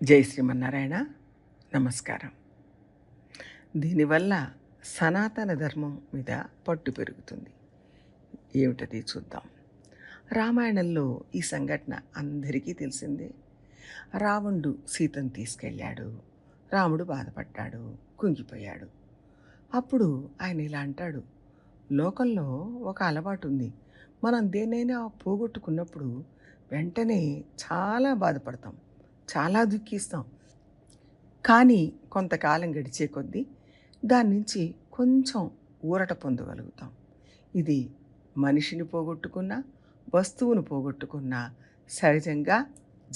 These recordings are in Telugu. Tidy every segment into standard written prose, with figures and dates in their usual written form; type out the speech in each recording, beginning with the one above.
జై శ్రీమన్నారాయణ. నమస్కారం. దీనివల్ల సనాతన ధర్మం మీద పట్టు పెరుగుతుంది. ఏమిటది చూద్దాం. రామాయణంలో ఈ సంఘటన అందరికీ తెలిసిందే. రావణుడు సీతను తీసుకెళ్ళాడు. రాముడు బాధపడ్డాడు, కుంగిపోయాడు. అప్పుడు ఆయన ఇలా అంటాడు, లోకంలో ఒక అలవాటు ఉంది. మనం దేన్నైనా పోగొట్టుకున్నప్పుడు వెంటనే చాలా బాధపడతాం, చాలా దుఃఖిస్తాం. కానీ కొంతకాలం గడిచే కొద్దీ దాని నుంచి కొంచెం ఊరట పొందగలుగుతాం. ఇది మనిషిని పోగొట్టుకున్నా, వస్తువును పోగొట్టుకున్నా సహజంగా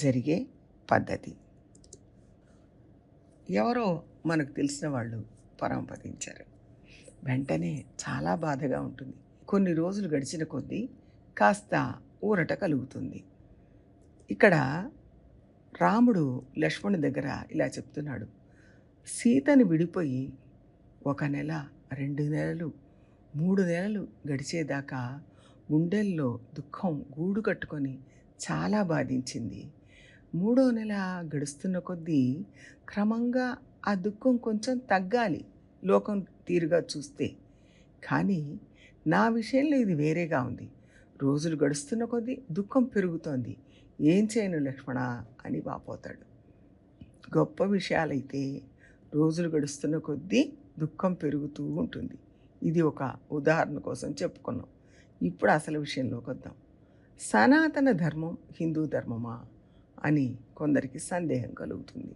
జరిగే పద్ధతి. ఎవరో మనకు తెలిసిన వాళ్ళు పరమపదించారు. వెంటనే చాలా బాధగా ఉంటుంది. కొన్ని రోజులు గడిచిన కొద్దీ కాస్త ఊరట కలుగుతుంది. ఇక్కడ రాముడు లక్ష్మణుడి దగ్గర ఇలా చెప్తున్నాడు, సీతని విడిపోయి 1 నెల, 2 నెలలు, 3 నెలలు గడిచేదాకా గుండెల్లో దుఃఖం గూడు కట్టుకొని చాలా బాధించింది. 3వ నెల గడుస్తున్న కొద్దీ క్రమంగా ఆ దుఃఖం కొంచెం తగ్గాలి లోకం తీరుగా చూస్తే. కానీ నా విషయంలో ఇది వేరేగా ఉంది. రోజులు గడుస్తున్న కొద్దీ దుఃఖం పెరుగుతోంది. ఏం చేయను లక్ష్మణ అని వాపోతాడు. గొప్ప విషయాలైతే రోజులు గడుస్తున్న కొద్దీ దుఃఖం పెరుగుతూ ఉంటుంది. ఇది ఒక ఉదాహరణ కోసం చెప్పుకున్నాం. ఇప్పుడు అసలు విషయంలోకి వద్దాం. సనాతన ధర్మం హిందూ ధర్మమా అని కొందరికి సందేహం కలుగుతుంది.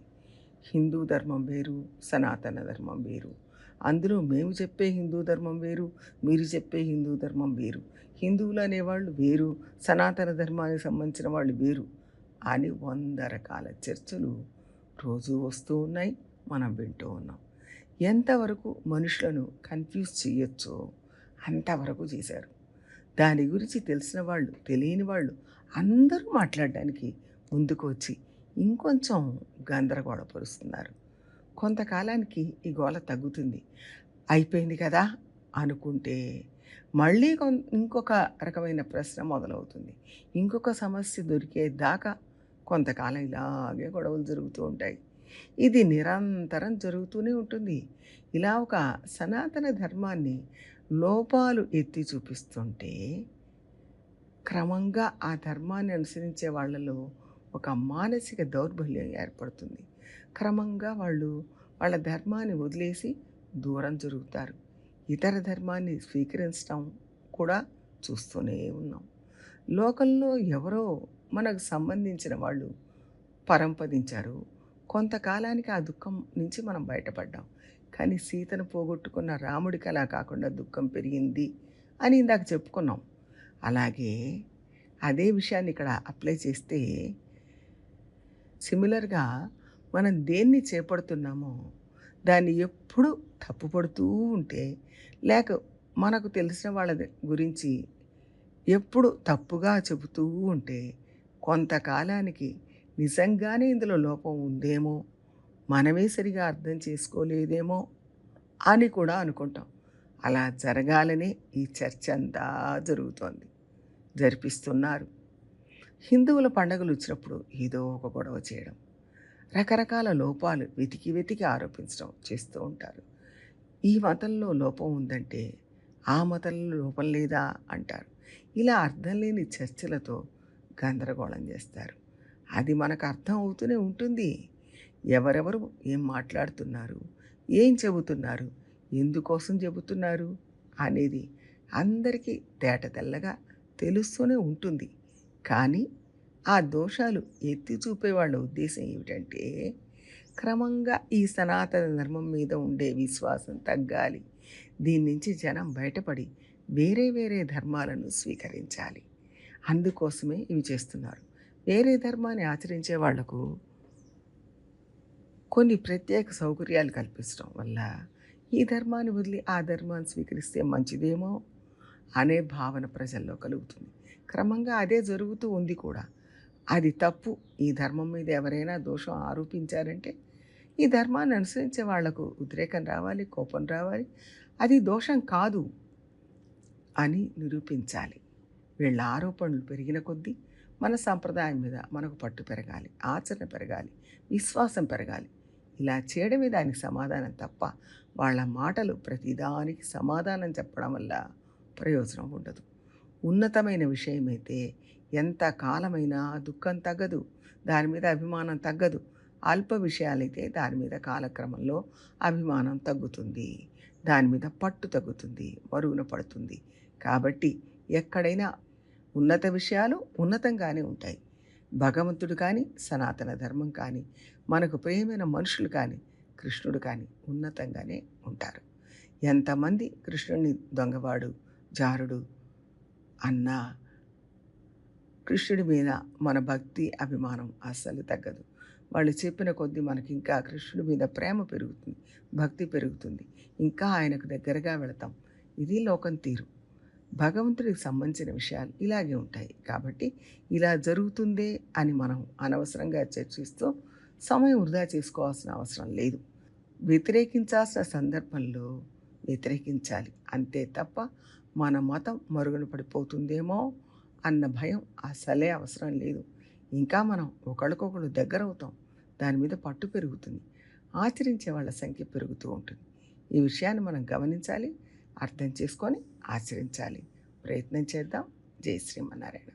హిందూ ధర్మం వేరు, సనాతన ధర్మం వేరు. అందులో మేము చెప్పే హిందూ ధర్మం వేరు, మీరు చెప్పే హిందూ ధర్మం వేరు. హిందువులు అనేవాళ్ళు వేరు, సనాతన ధర్మానికి సంబంధించిన వాళ్ళు వేరు అని 100 రకాల చర్చలు రోజు వస్తూ ఉన్నాయి, మనం వింటూ ఉన్నాం. ఎంతవరకు మనుషులను కన్ఫ్యూజ్ చేయొచ్చో అంతవరకు చేశారు. దాని గురించి తెలిసిన వాళ్ళు, తెలియని వాళ్ళు అందరూ మాట్లాడడానికి ముందుకు వచ్చి ఇంకొంచెం గందరగోళపరుస్తున్నారు. కొంతకాలానికి ఈ గోల తగ్గుతుంది. అయిపోయింది కదా అనుకుంటే మళ్ళీ ఇంకొక రకమైన ప్రశ్న మొదలవుతుంది. ఇంకొక సమస్య దొరికేదాకా కొంతకాలం ఇలాగే గొడవలు జరుగుతూ ఉంటాయి. ఇది నిరంతరం జరుగుతూనే ఉంటుంది. ఇలా ఒక సనాతన ధర్మాన్ని లోపాలు ఎత్తి చూపిస్తుంటే క్రమంగా ఆ ధర్మాన్ని అనుసరించే వాళ్ళలో ఒక మానసిక దౌర్బల్యం ఏర్పడుతుంది. క్రమంగా వాళ్ళు వాళ్ళ ధర్మాన్ని వదిలేసి దూరం జరుగుతారు. ఇతర ధర్మాన్ని స్వీకరించడం కూడా చూస్తూనే ఉన్నాం. లోకంలో ఎవరో మనకు సంబంధించిన వాళ్ళు పరంపదించారు. కొంతకాలానికి ఆ దుఃఖం నుంచి మనం బయటపడ్డాం. కానీ సీతను పోగొట్టుకున్న రాముడికి అలా కాకుండా దుఃఖం పెరిగింది అని ఇందాక చెప్పుకున్నాం. అలాగే అదే విషయాన్ని ఇక్కడ అప్లై చేస్తే సిమిలర్గా మనం దేన్ని చేపడుతున్నామో దాన్ని ఎప్పుడు తప్పుపడుతూ ఉంటే, లేక మనకు తెలిసిన వాళ్ళ గురించి ఎప్పుడు తప్పుగా చెబుతూ ఉంటే కొంతకాలానికి నిజంగానే ఇందులో లోపం ఉందేమో, మనమే సరిగా అర్థం చేసుకోలేదేమో అని కూడా అనుకుంటాం. అలా జరగాలనే ఈ చర్చ అంతా జరుగుతోంది, జరిపిస్తున్నారు. హిందువుల పండుగలు వచ్చినప్పుడు ఏదో ఒక గొడవ చేయడం, రకరకాల లోపాలు వెతికి వెతికి ఆరోపించడం చేస్తూ ఉంటారు. ఈ మతంలో లోపం ఉందంటే ఆ మతంలో లోపం లేదా అంటారు. ఇలా అర్థం లేని చర్చలతో గందరగోళం చేస్తారు. అది మనకు అర్థం అవుతూనే ఉంటుంది. ఎవరెవరు ఏం మాట్లాడుతున్నారు, ఏం చెబుతున్నారు, ఎందుకోసం చెబుతున్నారు అనేది అందరికీ తేటతెల్లగా తెలుస్తూనే ఉంటుంది. కానీ ఆ దోషాలు ఎత్తి చూపే వాళ్ళ ఉద్దేశం ఏమిటంటే క్రమంగా ఈ సనాతన ధర్మం మీద ఉండే విశ్వాసం తగ్గాలి, దీని నుంచి జనం బయటపడి వేరే వేరే ధర్మాలను స్వీకరించాలి. అందుకోసమే ఇవి చేస్తున్నారు. వేరే ధర్మాన్ని ఆచరించే వాళ్లకు కొన్ని ప్రత్యేక సౌకర్యాలు కల్పించడం వల్ల ఈ ధర్మాన్ని వదిలి ఆ ధర్మాన్ని స్వీకరిస్తే మంచిదేమో అనే భావన ప్రజల్లో కలుగుతుంది. క్రమంగా అదే జరుగుతూ ఉంది కూడా. అది తప్పు. ఈ ధర్మం మీద ఎవరైనా దోషం ఆరోపించారంటే ఈ ధర్మాన్ని అనుసరించే వాళ్లకు ఉద్రేకం రావాలి, కోపం రావాలి. అది దోషం కాదు అని నిరూపించాలి. వీళ్ళ ఆరోపణలు పెరిగిన కొద్దీ మన సంప్రదాయం మీద మనకు పట్టు పెరగాలి, ఆచరణ పెరగాలి, విశ్వాసం పెరగాలి. ఇలా చేయడమే దానికి సమాధానం తప్ప వాళ్ళ మాటలు ప్రతిదానికి సమాధానం చెప్పడం వల్ల ప్రయోజనం ఉండదు. ఉన్నతమైన విషయమైతే ఎంత కాలమైనా దుఃఖం తగ్గదు, దాని మీద అభిమానం తగ్గదు. అల్ప విషయాలైతే దాని మీద కాలక్రమంలో అభిమానం తగ్గుతుంది, దాని మీద పట్టు తగ్గుతుంది, మరుగున పడుతుంది. కాబట్టి ఎక్కడైనా ఉన్నత విషయాలు ఉన్నతంగానే ఉంటాయి. భగవంతుడు కానీ, సనాతన ధర్మం కానీ, మనకు ప్రియమైన మనుషులు కానీ, కృష్ణుడు కానీ ఉన్నతంగానే ఉంటారు. ఎంతమంది కృష్ణుడిని దొంగవాడు, జారుడు అన్నా కృష్ణుడి మీద మన భక్తి అభిమానం అస్సలు తగ్గదు. వాళ్ళు చెప్పిన కొద్దీ మనకి ఇంకా కృష్ణుడి మీద ప్రేమ పెరుగుతుంది, భక్తి పెరుగుతుంది, ఇంకా ఆయనకు దగ్గరగా వెళతాం. ఇది లోకం తీరు. భగవంతుడికి సంబంధించిన విషయాలు ఇలాగే ఉంటాయి. కాబట్టి ఇలా జరుగుతుందే అని మనం అనవసరంగా చర్చిస్తూ సమయం వృధా చేసుకోవాల్సిన అవసరం లేదు. వ్యతిరేకించాల్సిన సందర్భంలో వ్యతిరేకించాలి, అంతే తప్ప మన మతం మరుగున పడిపోతుందేమో అన్న భయం అసలే అవసరం లేదు. ఇంకా మనం ఒకళ్ళకొకళ్ళు దగ్గరవుతాం, దాని మీద పట్టు పెరుగుతుంది, ఆచరించే వాళ్ళ సంఖ్య పెరుగుతూ ఉంటుంది. ఈ విషయాన్ని మనం గమనించాలి, అర్థం చేసుకొని ఆచరించాలి. ప్రయత్నం చేద్దాం. జై శ్రీమన్నారాయణ.